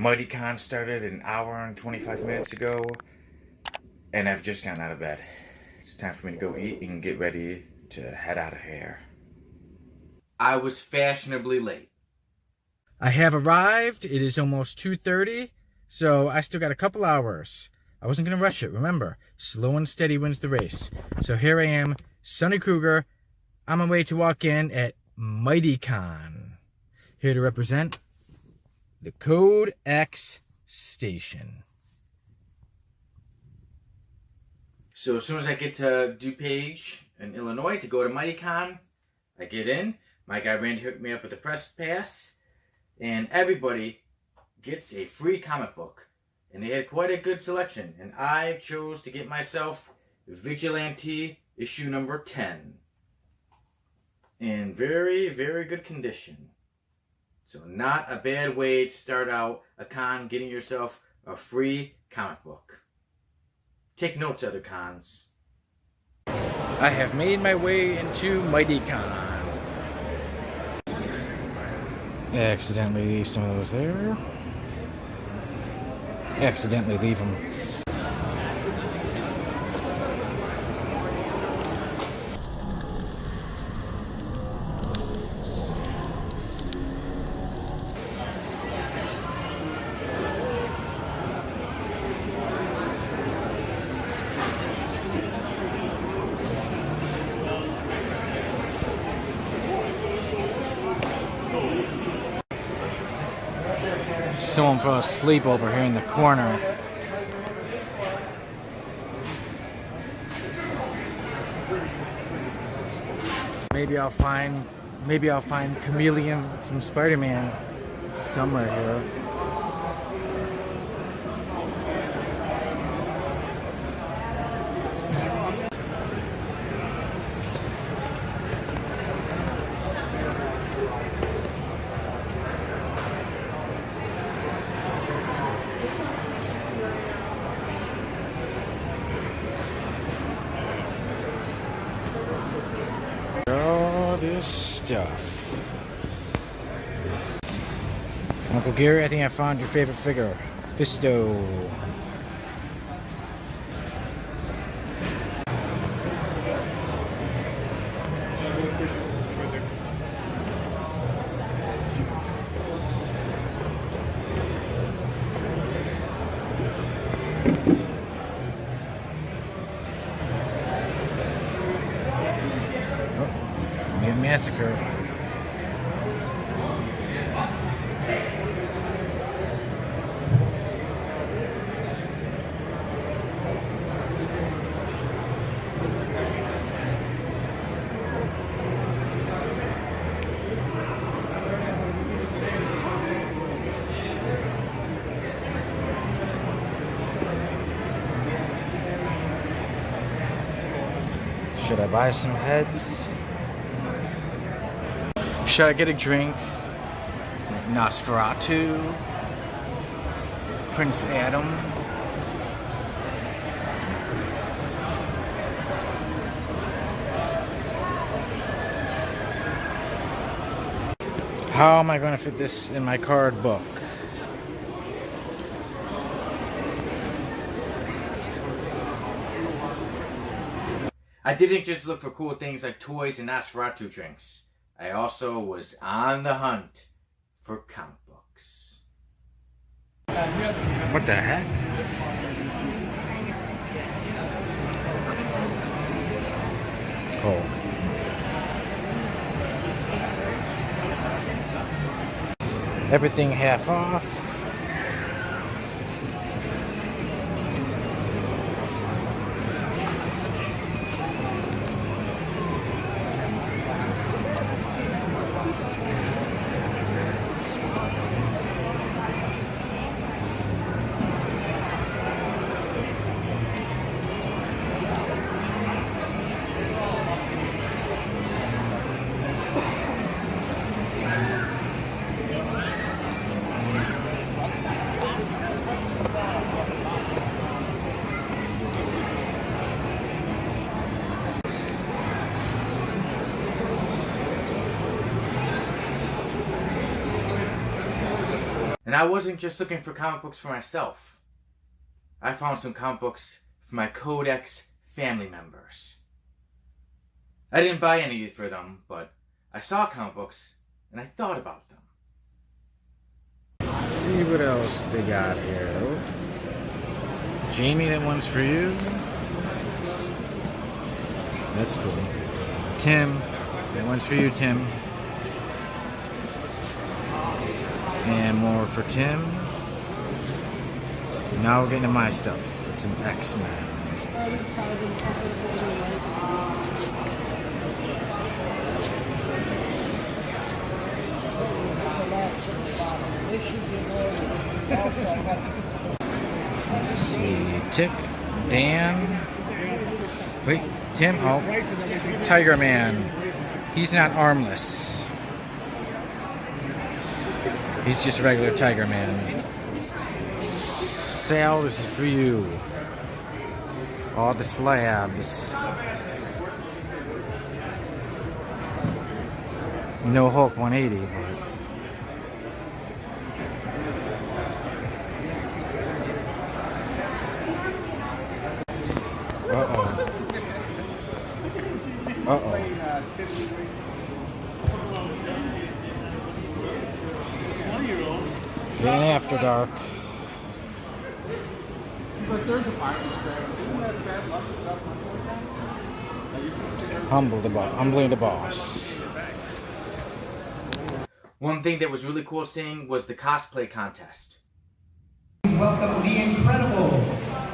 MightyCon started an hour and 25 minutes ago, and I've just gotten out of bed. It's time for me to go eat and get ready to head out of here. I was fashionably late. I have arrived. It is almost 2:30, so I still got a couple hours. I wasn't going to rush it. Remember, slow and steady wins the race. So here I am, Sonny Kruger, on my way to walk in at MightyCon. Here to represent the CODEX station. So as soon as I get to DuPage in Illinois to go to MightyCon, I get in. My guy Randy hooked me up with a press pass, and everybody gets a free comic book. And they had quite a good selection, and I chose to get myself Vigilante issue number 10. In very, very good condition. So not a bad way to start out a con, getting yourself a free comic book. Take notes, other cons. I have made my way into MightyCon. Accidentally leave some of those there. Accidentally leave them. Someone fell asleep over here in the corner. Maybe I'll find Chameleon from Spider-Man somewhere here. All this stuff. Uncle Gary, I think I found your favorite figure, Fisto. Massacre. Should I buy some heads? Should I get a drink? Like Nosferatu? Prince Adam? How am I going to fit this in my card book? I didn't just look for cool things like toys and Nosferatu drinks. I also was on the hunt for comic books. What the heck? Oh. Everything half off. And I wasn't just looking for comic books for myself. I found some comic books for my CODEX family members. I didn't buy any for them, but I saw comic books and I thought about them. Let's see what else they got here. Jamie, that one's for you. That's cool. Tim, that one's for you, Tim. And more for Tim. Now we're getting to my stuff. It's some X-Men. Let's see. Tick, Dan. Wait, Tim. Oh, Tiger Man. He's not armless. He's just a regular Tiger Man. Sal, this is for you. All the slabs. No Hulk 180, but... Uh-oh. Uh-oh. Getting after dark. But there's a fire scrap. Isn't that bad luck? Humbling the boss. One thing that was really cool seeing was the cosplay contest. Welcome the Incredibles.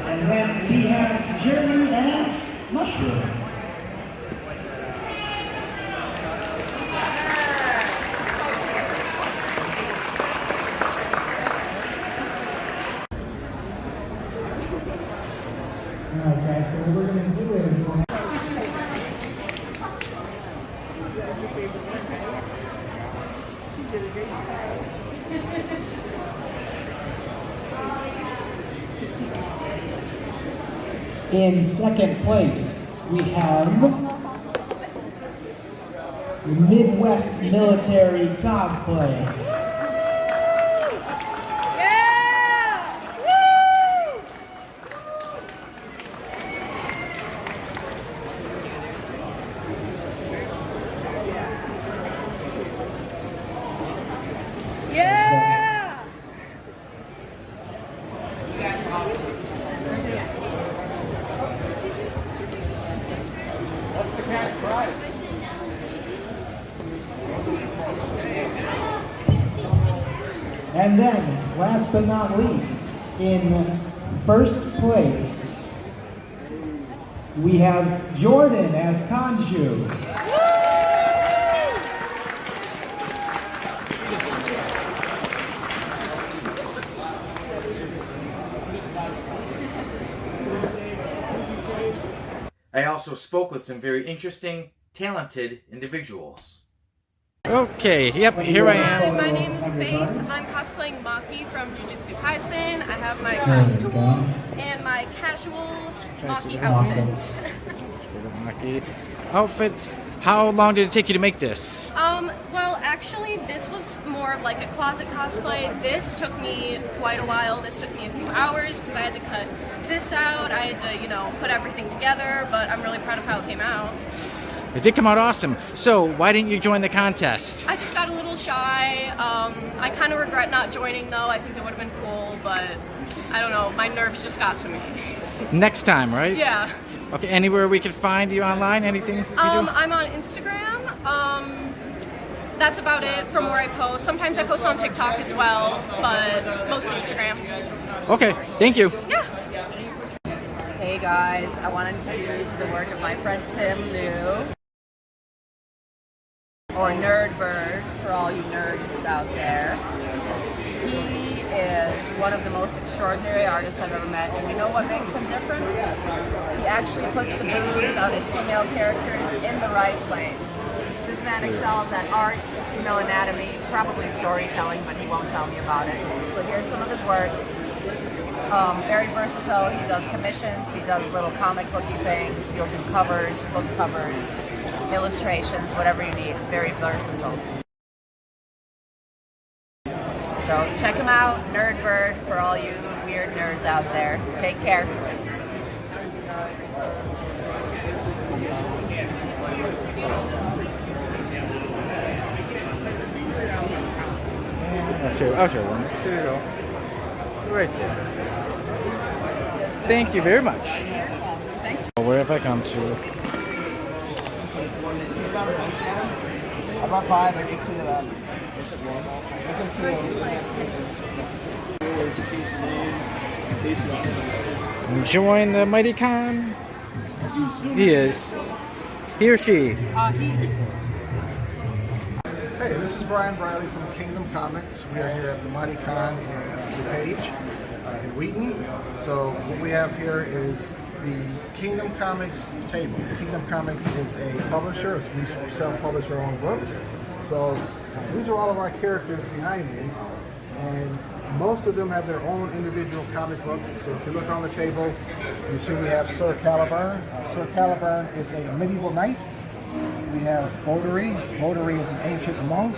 And then we have Jeremy as Mushroom. Alright guys, so what we're going to do is we'll in second place, we have Midwest Military Cosplay. And then, last but not least, in first place, we have Jordan as Khonshu. I also spoke with some very interesting, talented individuals. Okay, yep, here I Hi, am. my name is Faith. I'm cosplaying Maki from Jujutsu Kaisen. I have my costume and my casual Maki outfit. Maki outfit. How long did it take you to make this? Well, actually, this was more of like a closet cosplay. This took me quite a while. This took me a few hours because I had to cut this out. I had to, you know, put everything together, but I'm really proud of how it came out. It did come out awesome. So, why didn't you join the contest? I just got a little shy. I kind of regret not joining though. I think it would have been cool, but I don't know. My nerves just got to me. Next time, right? Yeah. Okay, anywhere we can find you online? Anything you do? I'm on Instagram. That's about it from where I post. Sometimes I post on TikTok as well, but mostly Instagram. Okay, thank you. Yeah. guys, I want to introduce you to the work of my friend Tim Liu, or Nerdbird for all you nerds out there. He is one of the most extraordinary artists I've ever met, and you know what makes him different? He actually puts the boobs on his female characters in the right place. This man excels at art, female anatomy, probably storytelling, but he won't tell me about it. So here's some of his work. Very versatile. He does commissions, he does little comic booky things, he'll do covers, book covers, illustrations, whatever you need. Very versatile. So check him out, Nerdbird, for all you weird nerds out there. Take care. I'll show one. There you go. Right there. Thank you very much. Thanks. Where have I come to? About 5, I get to the Enjoying the Mighty Con? He is. He or she? Hey, this is Brian Briley from Kingdom Comics. We are here at the Mighty Con in DuPage, in Wheaton. So what we have here is the Kingdom Comics table. Kingdom Comics is a publisher. We self-publish our own books. So these are all of our characters behind me, and most of them have their own individual comic books. So if you look on the table, you see we have Sir Caliburn. Sir Caliburn is a medieval knight. We have Votary. Votary is an ancient monk.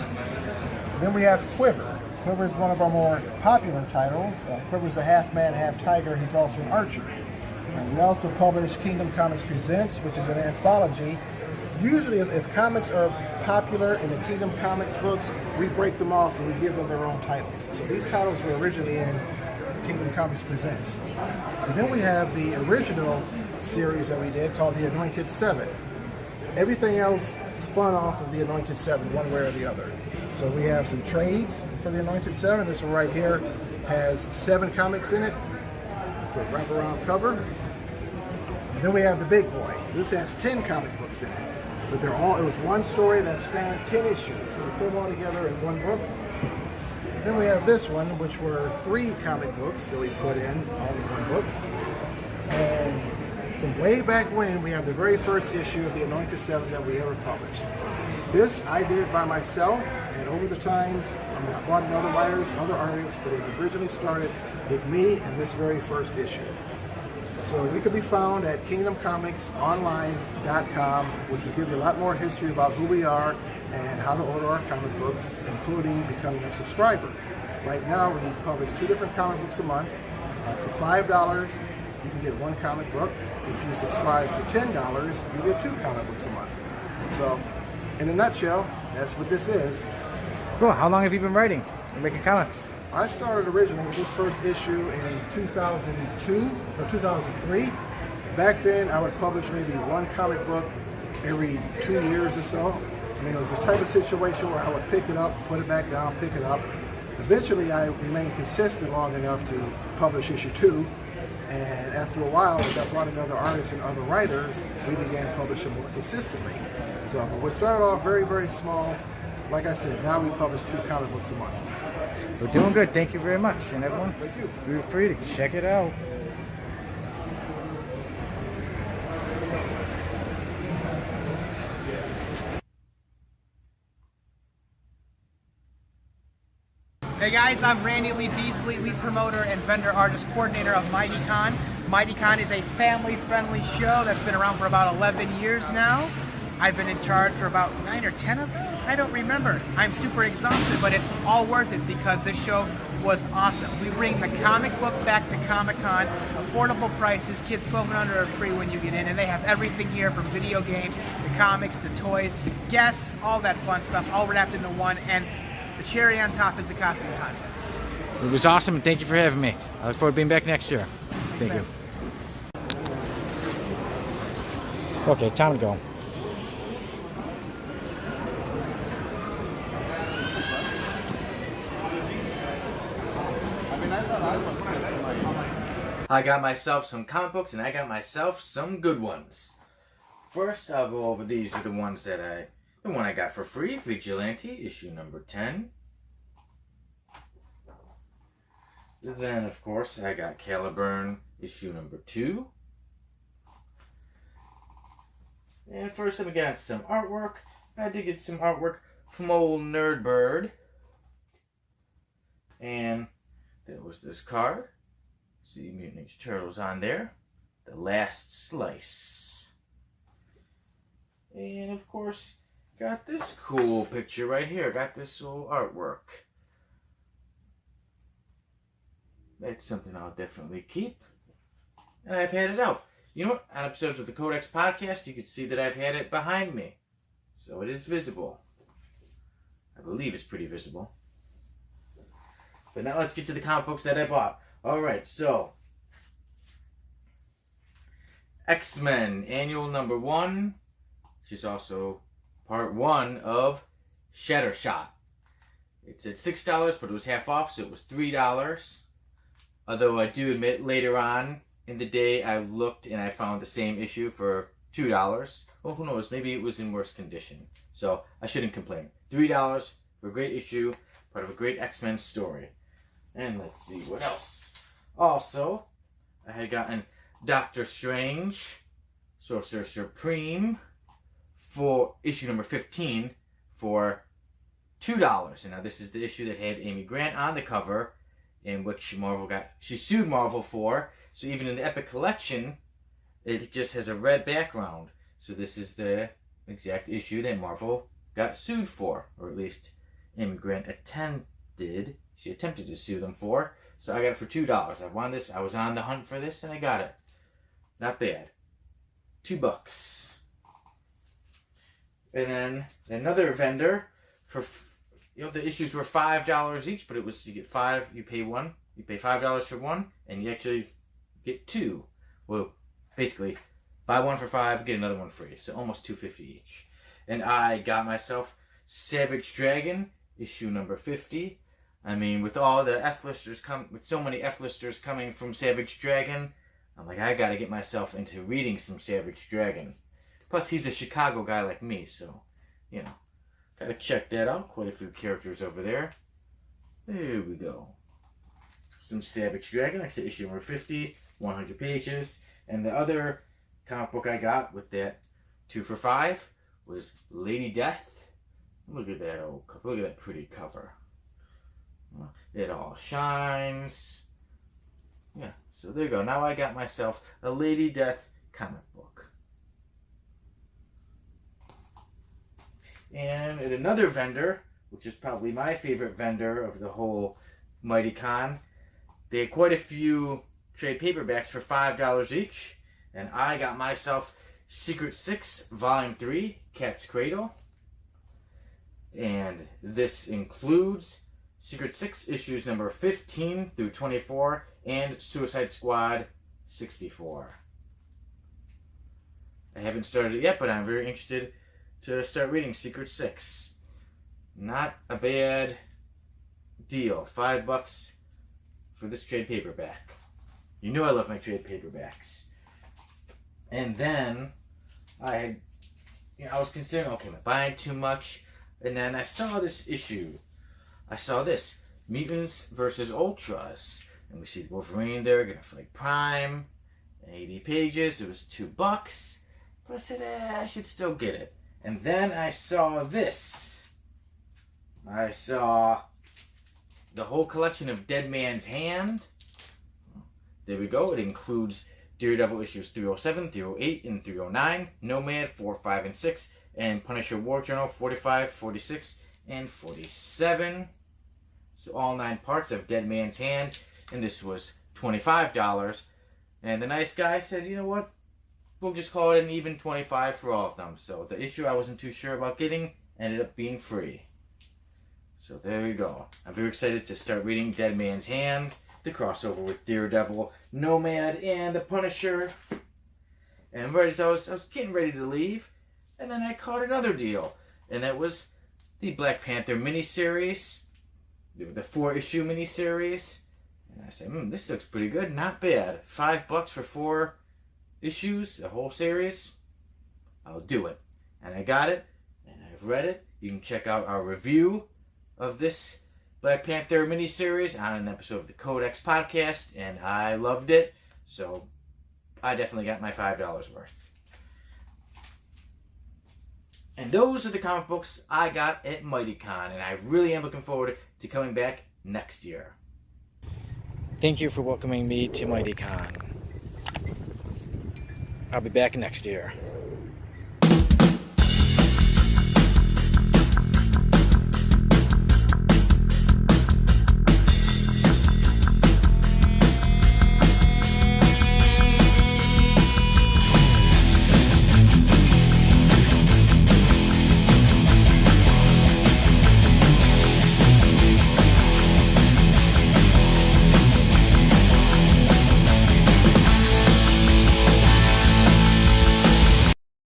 Then we have Quiver. Quiver is one of our more popular titles. Quiver is a half man, half tiger. He's also an archer. We also publish Kingdom Comics Presents, which is an anthology. Usually, if comics are popular in the Kingdom Comics books, we break them off and we give them their own titles. So these titles were originally in Kingdom Comics Presents. And then we have the original series that we did called The Anointed Seven. Everything else spun off of The Anointed Seven, one way or the other. So we have some trades for The Anointed Seven. This one right here has 7 comics in it. It's a wraparound cover. And then we have the big boy. This has 10 comic books in it. But it was one story that spanned 10 issues. So we put them all together in one book. Then we have this one, which were 3 comic books that we put in all in one book. And from way back when, we have the very first issue of The Anointed Seven that we ever published. This I did by myself, and over the times, I brought in other writers, other artists, but it originally started with me and this very first issue. So we can be found at kingdomcomicsonline.com, which will give you a lot more history about who we are and how to order our comic books, including becoming a subscriber. Right now, we publish 2 different comic books a month. For $5, you can get 1 comic book. If you subscribe for $10, you get 2 comic books a month. So, in a nutshell, that's what this is. Cool. How long have you been writing and making comics? I started originally with this first issue in 2002 or 2003. Back then, I would publish maybe 1 comic book every 2 years or so. I mean, it was the type of situation where I would pick it up, put it back down, pick it up. Eventually, I remained consistent long enough to publish issue 2. And after a while, as I brought in other artists and other writers, we began publishing more consistently. So, but we started off very, very small. Like I said, now we publish 2 comic books a month. We're doing good. Thank you very much. And everyone, Thank you. feel free to check it out. Hey guys, I'm Randy Lee Beasley, lead promoter and vendor artist coordinator of MightyCon. MightyCon is a family-friendly show that's been around for about 11 years now. I've been in charge for about 9 or 10 of those. I don't remember. I'm super exhausted, but it's all worth it because this show was awesome. We bring the comic book back to Comic-Con, affordable prices, kids 12 and under are free when you get in, and they have everything here from video games to comics to toys, guests, all that fun stuff, all wrapped into one, and the cherry on top is the costume contest. It was awesome, and thank you for having me. I look forward to being back next year. Thank you. Okay, time to go. I got myself some comic books, and I got myself some good ones. First, I'll go over these are the ones that the one I got for free, Vigilante, issue number 10. Then, of course, I got Caliburn, issue number 2. And first, we got some artwork. I did get some artwork from old Nerdbird. And there was this card. See Mutant Ninja Turtles on there. The Last Slice. And, of course, got this cool picture right here. Got this little artwork. That's something I'll definitely keep. And I've had it out. You know what? On episodes of the Codex podcast, you can see that I've had it behind me. So it is visible. I believe it's pretty visible. But now let's get to the comic books that I bought. Alright, so X-Men Annual number 1, which is also part 1 of Shattershot. It's at $6, but it was half off, so it was $3. Although I do admit later on in the day I looked and I found the same issue for $2. Well, who knows? Maybe it was in worse condition. So I shouldn't complain. $3 for a great issue, part of a great X-Men story. And let's see what else. Also, I had gotten Doctor Strange, Sorcerer Supreme, for issue number 15 for $2. And now this is the issue that had Amy Grant on the cover, in which she sued Marvel for. So even in the Epic Collection, it just has a red background. So this is the exact issue that Marvel got sued for, or at least Amy Grant attempted. She attempted to sue them for. So I got it for $2. I wanted this. I was on the hunt for this, and I got it. Not bad. $2. And then another vendor for, the issues were $5 each, but it was, you get 5, you pay $5 for one, and you actually get 2. Well, basically, buy one for $5, get another one free. So almost $2.50 each. And I got myself Savage Dragon, issue number 50. I mean, with all the F-listers with so many F-listers coming from Savage Dragon, I'm like, I gotta get myself into reading some Savage Dragon. Plus, he's a Chicago guy like me, so, gotta check that out. Quite a few characters over there. There we go. Some Savage Dragon, like I said, issue number 50, 100 pages. And the other comic book I got with that 2 for $5 was Lady Death. Look at that old cover. Look at that pretty cover. It all shines. Yeah, so there you go. Now I got myself a Lady Death comic book. And at another vendor, which is probably my favorite vendor of the whole Mighty Con, they had quite a few trade paperbacks for $5 each. And I got myself Secret 6 Volume 3, Cat's Cradle. And this includes Secret 6 issues number 15 through 24 and Suicide Squad 64. I haven't started it yet, but I'm very interested to start reading Secret 6. Not a bad deal. $5 for this trade paperback. You know I love my trade paperbacks. And then I was considering, okay, am I buying too much? And then I saw this issue. I saw this, Mutants versus Ultras. And we see Wolverine there, gonna fight Prime. 80 pages, it was $2. But I said, I should still get it. And then I saw this. I saw the whole collection of Dead Man's Hand. There we go. It includes Daredevil issues 307, 308, and 309, Nomad 4, 5, and 6, and Punisher War Journal 45, 46, and 47. So all 9 parts of Dead Man's Hand, and this was $25. And the nice guy said, you know what? We'll just call it an even $25 for all of them. So the issue I wasn't too sure about getting ended up being free. So there you go. I'm very excited to start reading Dead Man's Hand, the crossover with Daredevil, Nomad, and the Punisher. And right as I was getting ready to leave, and then I caught another deal. And that was the Black Panther miniseries, the 4-issue miniseries. And I said, this looks pretty good, not bad. $5 for 4 issues, a whole series. I'll do it. And I got it, and I've read it. You can check out our review of this Black Panther miniseries on an episode of the CODEX podcast, and I loved it, so I definitely got my $5 worth. And those are the comic books I got at MightyCon, and I really am looking forward to coming back next year. Thank you for welcoming me to MightyCon. I'll be back next year.